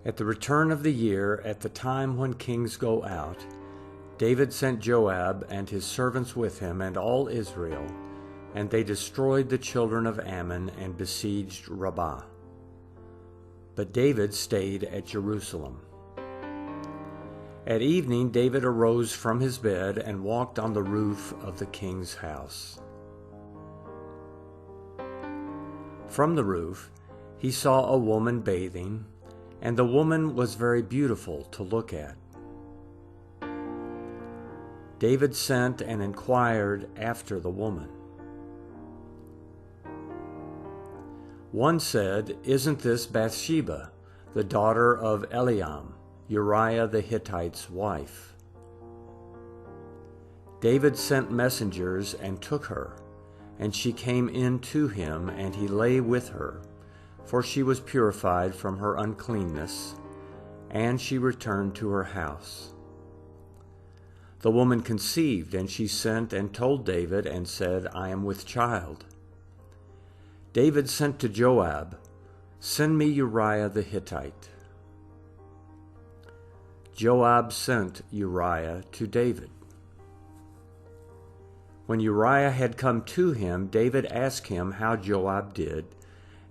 At the return of the year, at the time when kings go out, David sent Joab and his servants with him and all Israel, and they destroyed the children of Ammon and besieged Rabbah. But David stayed at Jerusalem. At evening David arose from his bed and walked on the roof of the king's house. From the roof he saw a woman bathing, and the woman was very beautiful to look at. David sent and inquired after the woman. One said, "Isn't this Bathsheba, the daughter of Eliam, Uriah the Hittite's wife?" David sent messengers and took her, and she came in to him, and he lay with her, for she was purified from her uncleanness, and she returned to her house. The woman conceived, and she sent and told David and said, "I am with child." David sent to Joab, "Send me Uriah the Hittite." Joab sent Uriah to David. When Uriah had come to him, David asked him how Joab did,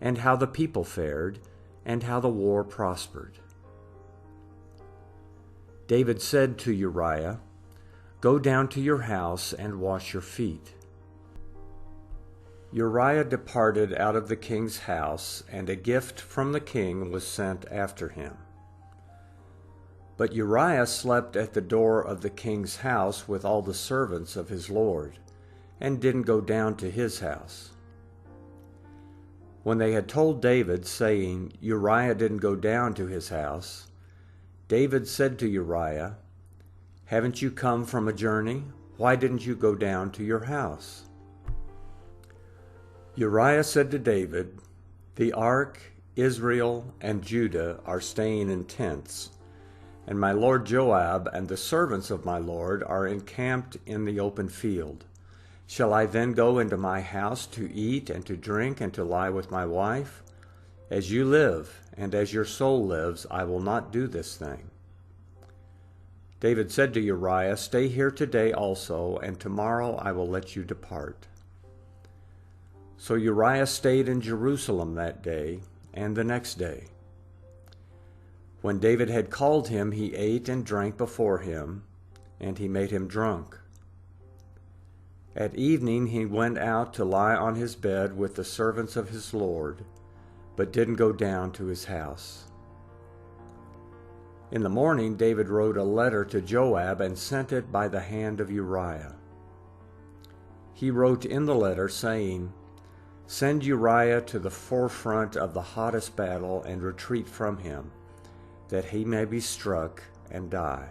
and how the people fared, and how the war prospered. David said to Uriah, "Go down to your house and wash your feet." Uriah departed out of the king's house, and a gift from the king was sent after him. But Uriah slept at the door of the king's house with all the servants of his lord, and didn't go down to his house. When they had told David, saying, "Uriah didn't go down to his house," David said to Uriah, "Haven't you come from a journey? Why didn't you go down to your house?" Uriah said to David, "The ark, Israel, and Judah are staying in tents, and my lord Joab and the servants of my lord are encamped in the open field. Shall I then go into my house to eat and to drink and to lie with my wife? As you live, and as your soul lives, I will not do this thing." David said to Uriah, "Stay here today also, and tomorrow I will let you depart." So Uriah stayed in Jerusalem that day and the next day. When David had called him, he ate and drank before him, and he made him drunk. At evening he went out to lie on his bed with the servants of his lord, but didn't go down to his house. In the morning David wrote a letter to Joab and sent it by the hand of Uriah. He wrote in the letter, saying, "Send Uriah to the forefront of the hottest battle and retreat from him, that he may be struck and die."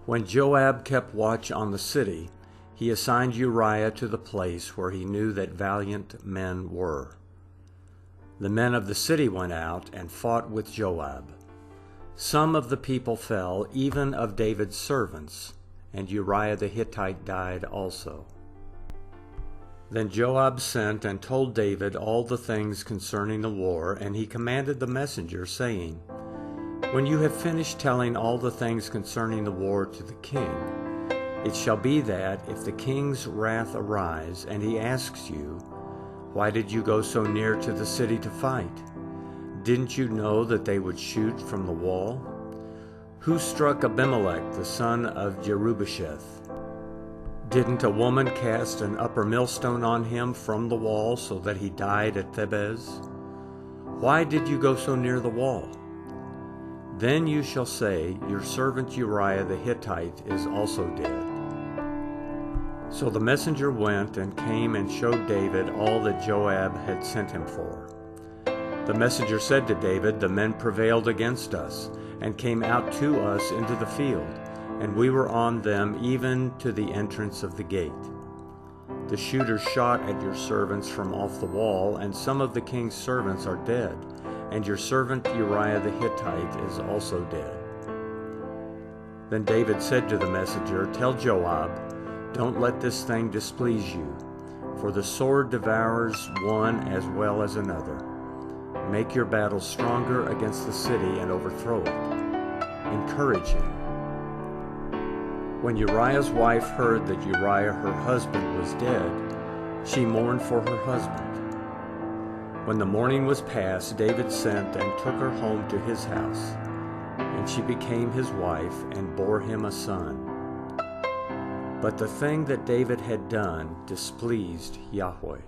When Joab kept watch on the city, he assigned Uriah to the place where he knew that valiant men were. The men of the city went out and fought with Joab. Some of the people fell, even of David's servants, and Uriah the Hittite died also. Then Joab sent and told David all the things concerning the war, and he commanded the messenger, saying, "When you have finished telling all the things concerning the war to the king, it shall be that, if the king's wrath arise, and he asks you, 'Why did you go so near to the city to fight? Didn't you know that they would shoot from the wall? Who struck Abimelech, the son of Jerubbesheth? Didn't a woman cast an upper millstone on him from the wall so that he died at Thebez? Why did you go so near the wall?' Then you shall say, 'Your servant Uriah the Hittite is also dead.'" So the messenger went and came and showed David all that Joab had sent him for. The messenger said to David, "The men prevailed against us, and came out to us into the field, and we were on them even to the entrance of the gate. The shooters shot at your servants from off the wall, and some of the king's servants are dead, and your servant Uriah the Hittite is also dead." Then David said to the messenger, "Tell Joab, don't let this thing displease you, for the sword devours one as well as another. Make your battle stronger against the city and overthrow it. Encourage him." When Uriah's wife heard that Uriah her husband was dead, she mourned for her husband. When the mourning was past, David sent and took her home to his house, and she became his wife and bore him a son. But the thing that David had done displeased Yahweh.